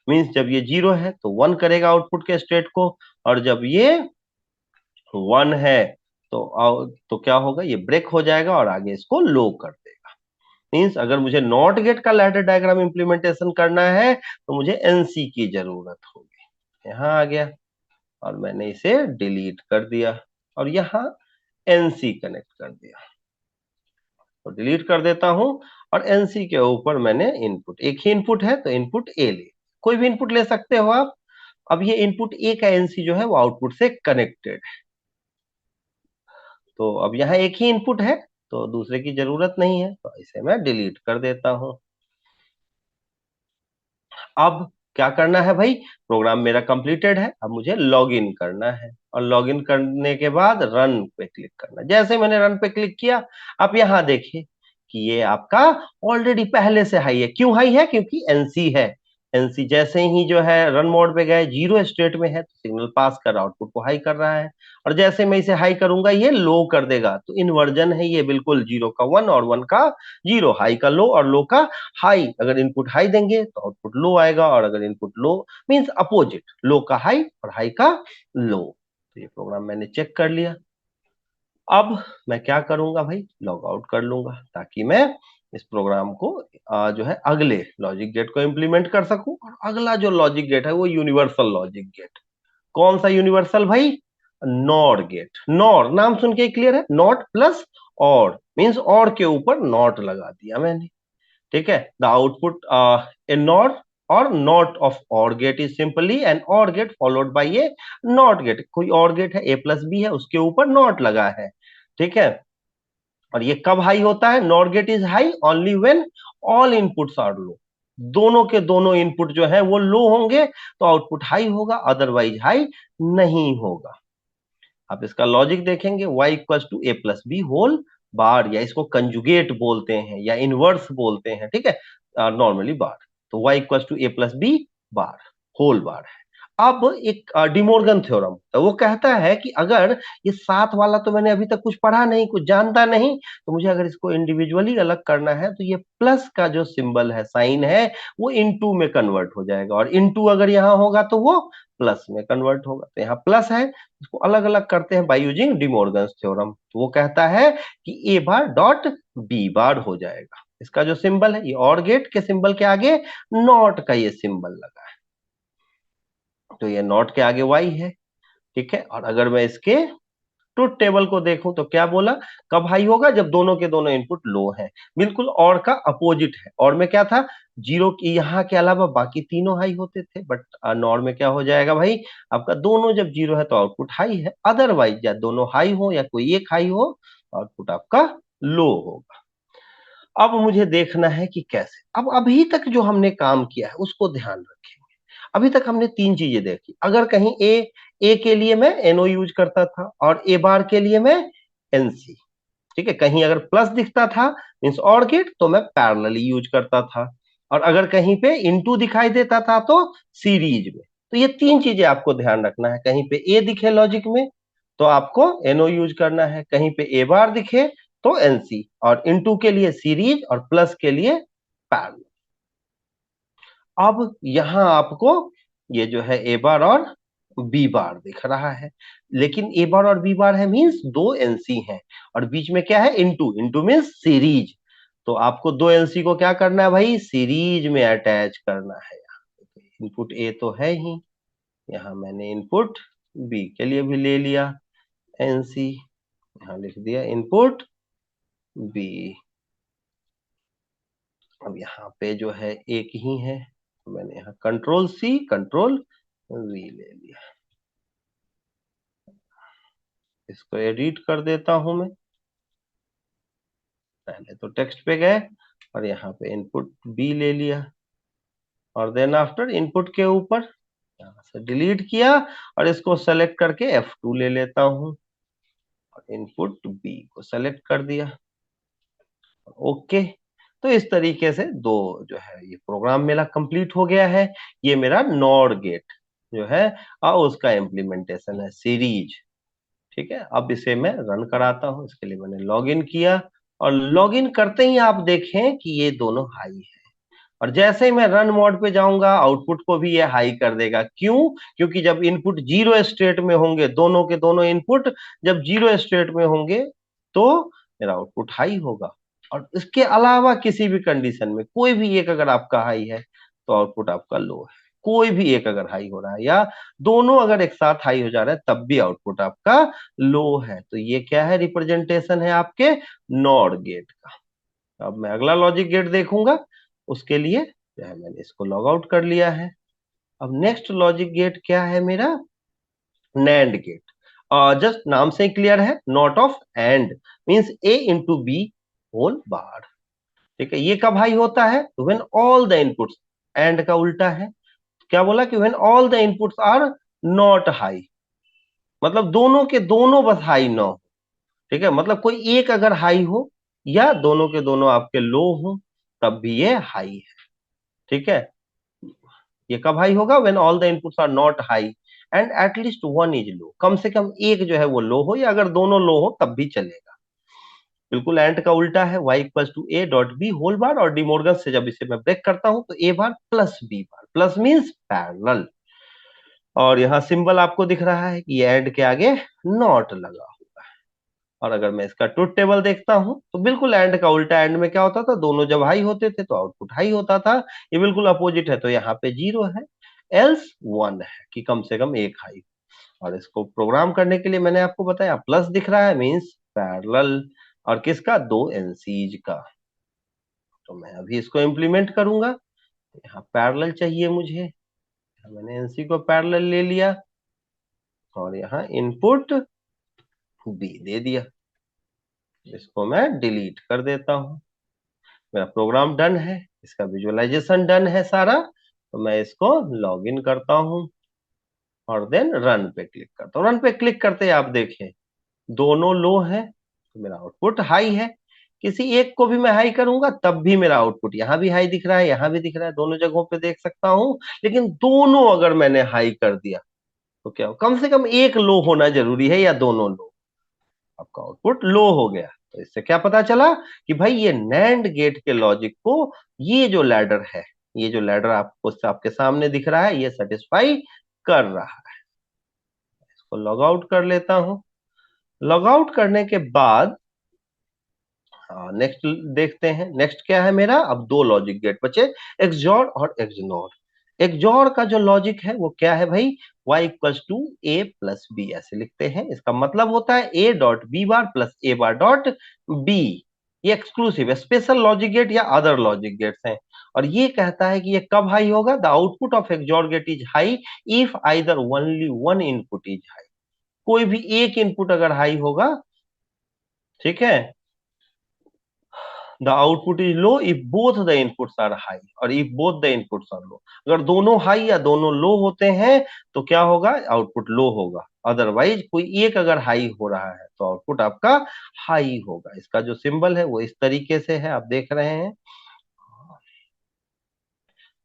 मीन्स जब ये जीरो है तो वन करेगा आउटपुट के स्टेट को, और जब ये वन है तो क्या होगा, ये ब्रेक हो जाएगा और आगे इसको लो कर देगा। मीन्स अगर मुझे नॉट गेट का लैडर डायग्राम इंप्लीमेंटेशन करना है तो मुझे एनसी की जरूरत होगी। यहाँ आ गया और मैंने इसे डिलीट कर दिया और यहाँ एनसी कनेक्ट कर दिया। तो डिलीट कर देता हूं और एनसी के ऊपर मैंने इनपुट, एक ही इनपुट है तो इनपुट ए ले, कोई भी इनपुट ले सकते हो आप। अब ये इनपुट ए का एनसी जो है वो आउटपुट से कनेक्टेड है। तो अब यहाँ एक ही इनपुट है तो दूसरे की जरूरत नहीं है, तो इसे मैं डिलीट कर देता हूं। अब क्या करना है भाई, प्रोग्राम मेरा कंप्लीटेड है, अब मुझे लॉग इन करना है, और लॉग इन करने के बाद रन पे क्लिक करना। जैसे मैंने रन पे क्लिक किया, आप यहाँ देखिए कि ये आपका ऑलरेडी पहले से हाई है। क्यों हाई है, क्योंकि एनसी है। एनसी जैसे ही जो है रन मोड पे गए, जीरो स्टेट में है तो सिग्नल पास कर आउटपुट को हाई कर रहा है, और जैसे मैं इसे हाई करूंगा ये लो कर देगा। तो इन्वर्जन है ये, बिल्कुल जीरो का वन और वन का जीरो, हाई का लो और लो का हाई। अगर इनपुट हाई देंगे तो आउटपुट लो आएगा, और अगर इनपुट लो मींस अपोजिट, लो का हाई और हाई का लो। तो ये प्रोग्राम मैंने चेक कर लिया। अब मैं क्या करूंगा भाई, लॉग आउट कर लूंगा ताकि मैं इस प्रोग्राम को जो है अगले लॉजिक गेट को इंप्लीमेंट कर सकूं। और अगला जो लॉजिक गेट है वो यूनिवर्सल लॉजिक गेट। कौन सा यूनिवर्सल भाई, नॉर गेट। नॉर नाम सुन के क्लियर है, नॉट प्लस और, मींस और के ऊपर नॉट लगा दिया मैंने। ठीक है, the output a not or not of or gate is simply an or gate followed by a not gate. कोई और गेट है, ए प्लस बी है, उसके ऊपर नॉट लगा है। ठीक है, और ये कब हाई होता है? NOT gate is high only when all inputs are low. दोनों के दोनों इनपुट जो है वो लो होंगे तो आउटपुट हाई होगा, अदरवाइज हाई नहीं होगा। आप इसका लॉजिक देखेंगे, y equals to A plus B whole bar, या इसको कंजुगेट बोलते हैं या इनवर्स बोलते हैं, ठीक है, नॉर्मली बार। तो y equals to A plus B bar whole bar है। अब एक डिमोर्गन थ्योरम, तो वो कहता है कि अगर ये साथ वाला तो मैंने अभी तक कुछ पढ़ा नहीं, कुछ जानता नहीं, तो मुझे अगर इसको इंडिविजुअली अलग करना है तो ये प्लस का जो सिंबल है, साइन है, वो इनटू में कन्वर्ट हो जाएगा, और इनटू अगर यहाँ होगा तो वो प्लस में कन्वर्ट होगा। तो यहाँ प्लस है, इसको अलग अलग करते हैं बाय यूजिंग डिमोर्गन्स थ्योरम। तो वो कहता है कि ए बार डॉट बी बार हो जाएगा। इसका जो सिंबल है, ये और गेट के सिंबल के आगे नॉट का ये सिंबल लगा है, तो ये नॉट के आगे वाई है, ठीक है। और अगर मैं इसके ट्रुथ टेबल को देखूं तो क्या बोला, कब हाई होगा? जब दोनों के दोनों इनपुट लो हैं। बिल्कुल और का अपोजिट है। और में क्या था? जीरो की यहाँ के अलावा बाकी तीनों हाई होते थे, बट नॉर में क्या हो जाएगा भाई, आपका दोनों जब जीरो है तो आउटपुट हाई है, अदरवाइज या दोनों हाई हो या कोई एक हाई हो, आउटपुट आपका लो होगा। अब मुझे देखना है कि कैसे। अब अभी तक जो हमने काम किया है उसको ध्यान रखेंगे। अभी तक हमने तीन चीजें देखी। अगर कहीं ए के लिए मैं एनओ यूज करता था और ए बार के लिए मैं एनसी, ठीक है। कहीं अगर प्लस दिखता था मीन्स और गेट, तो मैं पैरेलली यूज करता था, और अगर कहीं पे इनटू दिखाई देता था तो सीरीज में। तो ये तीन चीजें आपको ध्यान रखना है। कहीं पे ए दिखे लॉजिक में तो आपको एनओ यूज करना है, कहीं पे ए बार दिखे तो एनसी, और इनटू के लिए सीरीज और प्लस के लिए पैरेलल। अब यहां आपको ये जो है ए बार और बी बार दिख रहा है, लेकिन ए बार और बी बार है मींस दो एनसी हैं, और बीच में क्या है? इनटू। Into means series. तो आपको दो एनसी को क्या करना है भाई? सीरीज में अटैच करना है। इनपुट ए तो है ही, यहाँ मैंने इनपुट बी के लिए भी ले लिया एनसी, यहाँ लिख दिया इनपुट बी। अब यहाँ पे जो है एक ही है, तो मैंने यहाँ कंट्रोल सी कंट्रोल वी ले लिया। इसको एडिट कर देता हूं मैं। पहले तो टेक्स्ट पे गए और यहाँ पे इनपुट बी ले लिया, और देन आफ्टर इनपुट के ऊपर यहाँ से डिलीट किया, और इसको सेलेक्ट करके F2 ले लेता हूँ, और इनपुट बी को सेलेक्ट कर दिया। ओके। तो इस तरीके से दो जो है ये प्रोग्राम मेरा कंप्लीट हो गया है। ये मेरा नॉर गेट जो है और उसका इम्प्लीमेंटेशन है सीरीज, ठीक है। अब इसे मैं रन कराता हूं। इसके लिए मैंने लॉगिन किया, और लॉगिन करते ही आप देखें कि ये दोनों हाई है, और जैसे ही मैं रन मोड पे जाऊंगा आउटपुट को भी ये हाई कर देगा। क्यों? क्योंकि जब इनपुट जीरो स्टेट में होंगे, दोनों के दोनों इनपुट जब जीरो स्टेट में होंगे तो मेरा आउटपुट हाई होगा, और इसके अलावा किसी भी कंडीशन में कोई भी एक अगर आपका हाई है तो आउटपुट आपका लो है। कोई भी एक अगर हाई हो रहा है या दोनों अगर एक साथ हाई हो जा रहा है तब भी आउटपुट आपका लो है। तो ये क्या है? रिप्रेजेंटेशन है आपके नॉर गेट का। अब मैं अगला लॉजिक गेट देखूंगा, उसके लिए जो है मैंने इसको लॉग आउट कर लिया है। अब नेक्स्ट लॉजिक गेट क्या है मेरा? NAND gate. जस्ट नाम से क्लियर है, not of and means A into B whole bar, ठीक है। ये कब हाई होता है? When all the inputs, and का उल्टा है। क्या बोला कि when all the inputs are not high, मतलब दोनों के दोनों बस हाई ना हो, ठीक है। मतलब कोई एक अगर हाई हो या दोनों के दोनों आपके लो हो तब भी ये हाई है, ठीक है। ये कब हाई होगा? When all the inputs are not high and at least one is low, कम से कम एक जो है वो लो हो, या अगर दोनों लो हो तब भी चलेगा। बिल्कुल एंड का उल्टा है, y equals to A dot B whole bar, और डिमोर्गन से जब इसे मैं ब्रेक करता हूं तो A bar plus B bar, plus means parallel. और यहाँ सिंबल आपको दिख रहा है कि ये एंड के आगे नॉट लगा हुआ है। और अगर मैं इसका ट्रुथ टेबल देखता हूं तो बिल्कुल एंड का उल्टा। एंड में क्या होता था? दोनों जब हाई होते थे तो आउटपुट हाई होता था। ये बिल्कुल अपोजिट है, तो यहाँ पे जीरो है, एल्स वन है कि कम से कम एक हाई। और इसको प्रोग्राम करने के लिए मैंने आपको बताया प्लस दिख रहा है मींस पैरेलल, और किसका? दो एनसीज का। तो मैं अभी इसको इम्प्लीमेंट करूंगा। यहाँ पैरेलल चाहिए मुझे, मैंने एनसी को पैरेलल ले लिया, और यहाँ इनपुट बी दे दिया। इसको मैं डिलीट कर देता हूं। मेरा प्रोग्राम डन है, इसका विजुअलाइजेशन डन है सारा। तो मैं इसको लॉग इन करता हूं और देन रन पे क्लिक करता हूं। रन पे क्लिक करते ही आप देखें दोनों लो है तो मेरा आउटपुट हाई है। किसी एक को भी मैं हाई करूंगा तब भी मेरा आउटपुट यहाँ भी हाई दिख रहा है, यहाँ भी दिख रहा है, दोनों जगहों पे देख सकता हूं। लेकिन दोनों अगर मैंने हाई कर दिया तो क्या हो, कम से कम एक लो होना जरूरी है या दोनों लो। आपका आउटपुट लो हो गया। तो इससे क्या पता चला कि भाई ये नैंड गेट के लॉजिक को ये जो लैडर है, ये जो लैडर आपको आपके सामने दिख रहा है, ये सेटिस्फाई कर रहा है। इसको लॉग आउट कर लेता हूं। लॉग आउट करने के बाद नेक्स्ट देखते हैं। नेक्स्ट क्या है मेरा, अब दो लॉजिक गेट बचे, एक्सजॉर और एक्सनॉर। एक्सजॉर का जो लॉजिक है वो क्या है भाई, y equals to A plus B ऐसे लिखते हैं। इसका मतलब होता है A dot B bar plus A bar dot B. ये एक्सक्लूसिव है, स्पेशल लॉजिक गेट या अदर लॉजिक गेट्स हैं। और ये कहता है कि ये कब हाई होगा, the output of XOR gate is high if either only one input is high. कोई भी एक इनपुट अगर हाई होगा, ठीक है, the output is low if both the inputs are high और if both the inputs are low. अगर दोनों हाई या दोनों लो होते हैं तो क्या होगा, आउटपुट लो होगा। अदरवाइज कोई एक अगर हाई हो रहा है तो आउटपुट आपका हाई होगा। इसका जो सिंबल है वो इस तरीके से है, आप देख रहे हैं।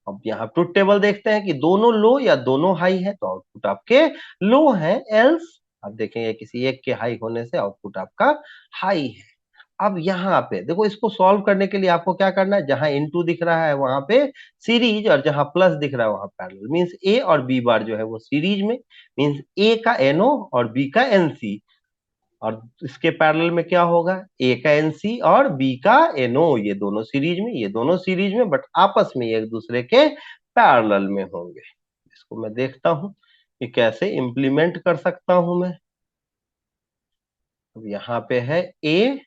अब यहाँ ट्रुथ टेबल देखते हैं कि दोनों लो या दोनों हाई है तो आउटपुट आपके लो है। एल्स आप देखेंगे किसी एक के हाई होने से आउटपुट आपका हाई है। अब यहाँ पे देखो, इसको सॉल्व करने के लिए आपको क्या करना है, जहां इनटू दिख रहा है वहां पे सीरीज और जहां प्लस दिख रहा है वहां पैरेलल। मींस ए और बी बार जो है वो सीरीज में, मींस ए का एनओ और बी का एनसी। और इसके पैरेलल में क्या होगा, ए का एनसी और बी का एनओ, ये दोनों सीरीज में, ये दोनों सीरीज में, बट आपस में एक दूसरे के पैरेलल में होंगे। इसको मैं देखता हूं कि कैसे इंप्लीमेंट कर सकता हूं मैं। अब यहाँ पे है ए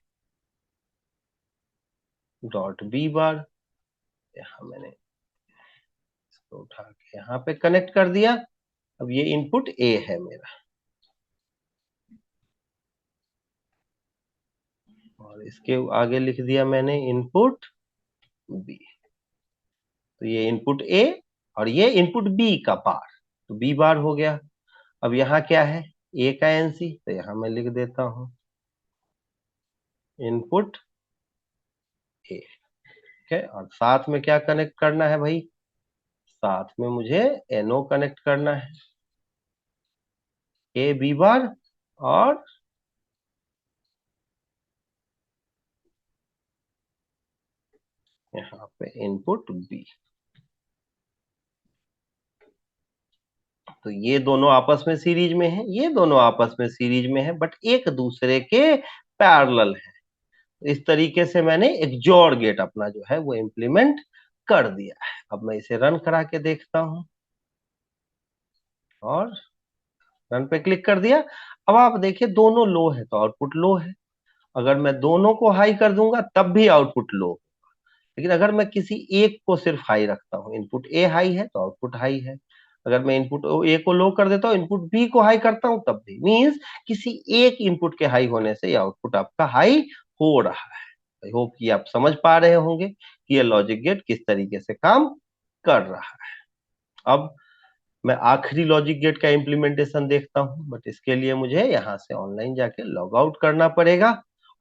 डॉट बी बार, यहाँ मैंने इसको उठा के यहाँ पे कनेक्ट कर दिया। अब ये इनपुट ए है मेरा और इसके आगे लिख दिया मैंने इनपुट बी। तो ये इनपुट ए और ये इनपुट बी का बार, तो बी बार हो गया। अब यहाँ क्या है, ए का एनसी, तो यहाँ मैं लिख देता हूं इनपुट ए। ठीक है, और साथ में क्या कनेक्ट करना है भाई, साथ में मुझे एनओ कनेक्ट करना है, ए बी बार और यहाँ पे इनपुट बी। तो ये दोनों आपस में सीरीज में है, ये दोनों आपस में सीरीज में है, बट एक दूसरे के पैरेलल है। इस तरीके से मैंने एक जोड़ गेट अपना जो है वो इंप्लीमेंट कर दिया है। अब मैं इसे रन करा के देखता हूं और रन पे क्लिक कर दिया। अब आप देखिए दोनों लो है तो आउटपुट लो है। अगर मैं दोनों को हाई कर दूंगा तब भी आउटपुट लो। लेकिन अगर मैं किसी एक को सिर्फ हाई रखता हूँ, इनपुट ए हाई है तो आउटपुट हाई है। अगर मैं इनपुट ए को लो कर देता हूँ, इनपुट बी को हाई करता हूँ तब भी, मीन्स किसी एक इनपुट के हाई होने से आउटपुट आपका हाई हो रहा है। आई होप कि आप समझ पा रहे होंगे कि ये लॉजिक गेट किस तरीके से काम कर रहा है। अब मैं आखिरी लॉजिक गेट का इंप्लीमेंटेशन देखता हूं, बट इसके लिए मुझे यहां से ऑनलाइन जाके लॉग आउट करना पड़ेगा।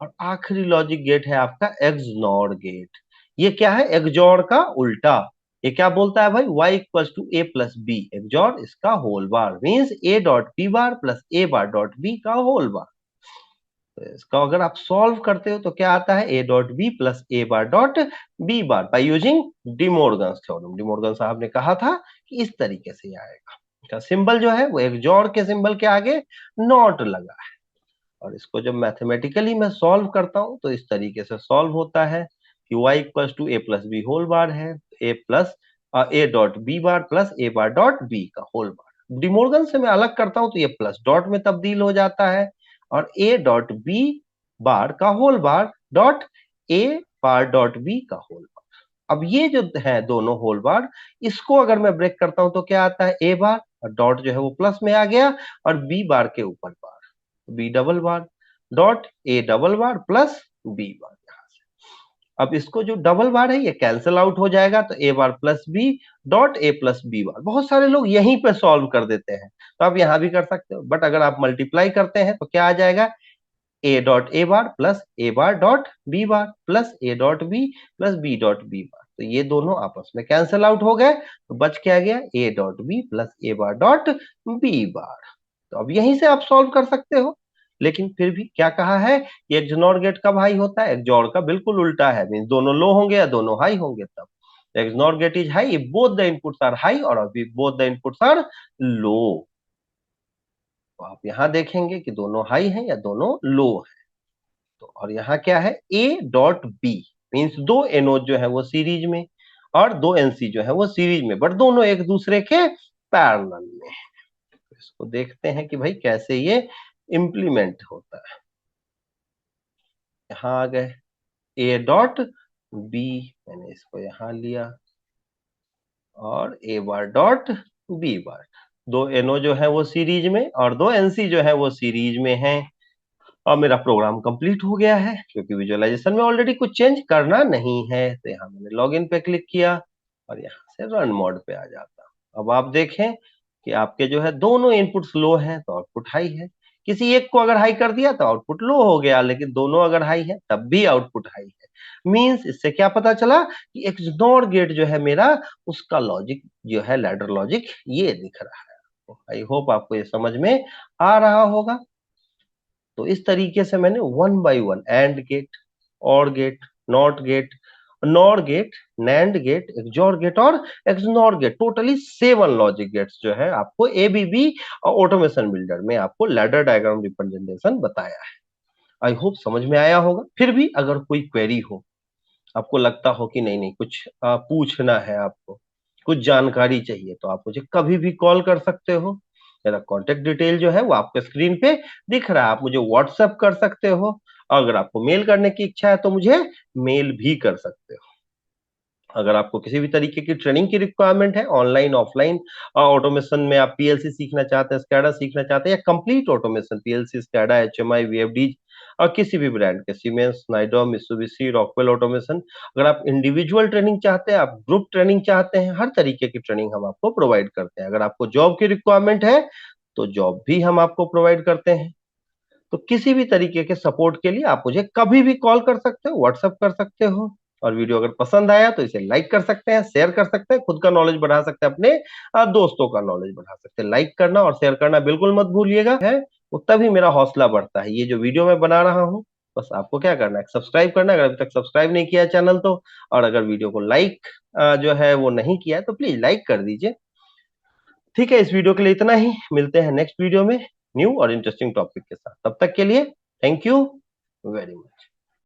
और आखिरी लॉजिक गेट है आपका एक्सनॉर गेट। ये क्या है, एक्सजॉर का उल्टा। ये क्या बोलता है भाई, y equals to A plus B XOR इसका whole bar, means A dot B bar plus A bar dot B का होल बार। तो इसका अगर आप सॉल्व करते हो तो क्या आता है, A dot B plus A bar dot B bar by using De Morgan's theorem. De Morgan साहब ने कहा था कि इस तरीके से आएगा। इसका सिंबल जो है वो एक जोड़ के सिंबल के आगे नॉट लगा है। और इसको जब मैथमेटिकली मैं सॉल्व करता हूं तो इस तरीके से सॉल्व होता है कि y equals to A plus B whole bar है, A plus A dot B bar plus A bar dot B का होल बार। डिमोर्गन से मैं अलग करता हूं तो ये प्लस डॉट में तब्दील हो जाता है और ए डॉट बी बार का whole bar dot A bar dot B का होल बार। अब ये जो है दोनों होल बार, इसको अगर मैं ब्रेक करता हूं तो क्या आता है, ए बार और डॉट जो है वो प्लस में आ गया और बी बार के ऊपर bar, B double bar. Dot A double bar plus B bar. अब इसको जो डबल बार है ये कैंसिल आउट हो जाएगा, तो A bar plus B dot A plus B bar. बहुत सारे लोग यहीं पे सॉल्व कर देते हैं, तो आप यहां भी कर सकते हो, बट अगर आप मल्टीप्लाई करते हैं तो क्या आ जाएगा, A dot A bar plus A bar dot B bar plus A dot B plus B dot B bar. तो ये दोनों आपस में कैंसिल आउट हो गए, तो बच क्या गया, A dot B plus A bar dot B bar. तो अब यहीं से आप सॉल्व कर सकते हो। लेकिन फिर भी क्या कहा है कि एक XNOR गेट कब हाई होता है, एक जोड़ का बिल्कुल उल्टा है, मीन दोनों लो होंगे या दोनों हाई होंगे तब। XNOR gate is high if both the inputs are high और अभी both the inputs are low. तो आप यहां देखेंगे कि दोनों हाई हैं या दोनों लो है। तो और यहाँ क्या है, ए डॉट बी मीन्स दो एनओ जो है वो सीरीज में और दो एनसी जो है वो सीरीज में, बट दोनों एक दूसरे के पैरेलल में। तो इसको देखते हैं कि भाई कैसे ये इंप्लीमेंट होता है। यहाँ आ गए ए डॉट बी, मैंने इसको यहाँ लिया, और ए बार डॉट बी बार। दो एनओ जो है वो सीरीज में और दो एनसी जो है वो सीरीज में है। और मेरा प्रोग्राम कंप्लीट हो गया है, क्योंकि विजुअलाइजेशन में ऑलरेडी कुछ चेंज करना नहीं है। तो यहाँ मैंने लॉगिन पे क्लिक किया और यहाँ से रन मोड पे आ जाता। अब आप देखें कि आपके जो है दोनों इनपुट्स लो हैं तो आउटपुट हाई है। किसी एक को अगर हाई कर दिया तो आउटपुट लो हो गया, लेकिन दोनों अगर हाई है तब भी आउटपुट हाई है। मींस इससे क्या पता चला कि एक XNOR गेट जो है मेरा, उसका लॉजिक जो है लैडर लॉजिक ये दिख रहा है। आई होप आपको ये समझ में आ रहा होगा। तो इस तरीके से मैंने one by one AND gate, OR gate, NOT gate, NOR gate, NAND gate, XOR gate और XNOR gate, totally 7 logic gates जो है आपको एबीबी ऑटोमेशन बिल्डर में आपको लैडर डायग्राम रिप्रेजेंटेशन बताया है। आई होप समझ में आया होगा। फिर भी अगर कोई क्वेरी हो, आपको लगता हो कि नहीं नहीं कुछ पूछना है, आपको कुछ जानकारी चाहिए, तो आप मुझे कभी भी कॉल कर सकते हो। मेरा कॉन्टेक्ट डिटेल जो है वो आपके स्क्रीन पे दिख रहा है, आप मुझे व्हाट्सएप कर सकते हो। अगर आपको मेल करने की इच्छा है तो मुझे मेल भी कर सकते हो। अगर आपको किसी भी तरीके की ट्रेनिंग की रिक्वायरमेंट है, ऑनलाइन ऑफलाइन ऑटोमेशन में, आप पीएलसी सीखना चाहते हैं, स्कैडा सीखना चाहते हैं, या complete automation PLC, SCADA, HMI, VFD और किसी भी ब्रांड के, सीमेंस, नाइडो, मित्सुबिशी, रॉकवेल ऑटोमेशन, अगर आप इंडिविजुअल ट्रेनिंग चाहते हैं, आप ग्रुप ट्रेनिंग चाहते हैं, हर तरीके की ट्रेनिंग हम आपको प्रोवाइड करते हैं। अगर आपको जॉब की रिक्वायरमेंट है तो जॉब भी हम आपको प्रोवाइड करते हैं। तो किसी भी तरीके के सपोर्ट के लिए आप मुझे कभी भी कॉल कर सकते हो, व्हाट्सएप कर सकते हो। और वीडियो अगर पसंद आया तो इसे लाइक कर सकते हैं, शेयर कर सकते हैं, खुद का नॉलेज बढ़ा सकते हैं, अपने दोस्तों का नॉलेज बढ़ा सकते हैं। लाइक करना और शेयर करना बिल्कुल मत भूलिएगा, है वो तभी मेरा हौसला बढ़ता है। ये जो वीडियो मैं बना रहा हूँ, बस आपको क्या करना है, सब्सक्राइब करना है अगर अभी तक सब्सक्राइब नहीं किया चैनल तो। और अगर वीडियो को लाइक जो है वो नहीं किया है तो प्लीज लाइक कर दीजिए। ठीक है, इस वीडियो के लिए इतना ही। मिलते हैं नेक्स्ट वीडियो में न्यू और इंटरेस्टिंग टॉपिक के साथ। तब तक के लिए थैंक यू वेरी मच।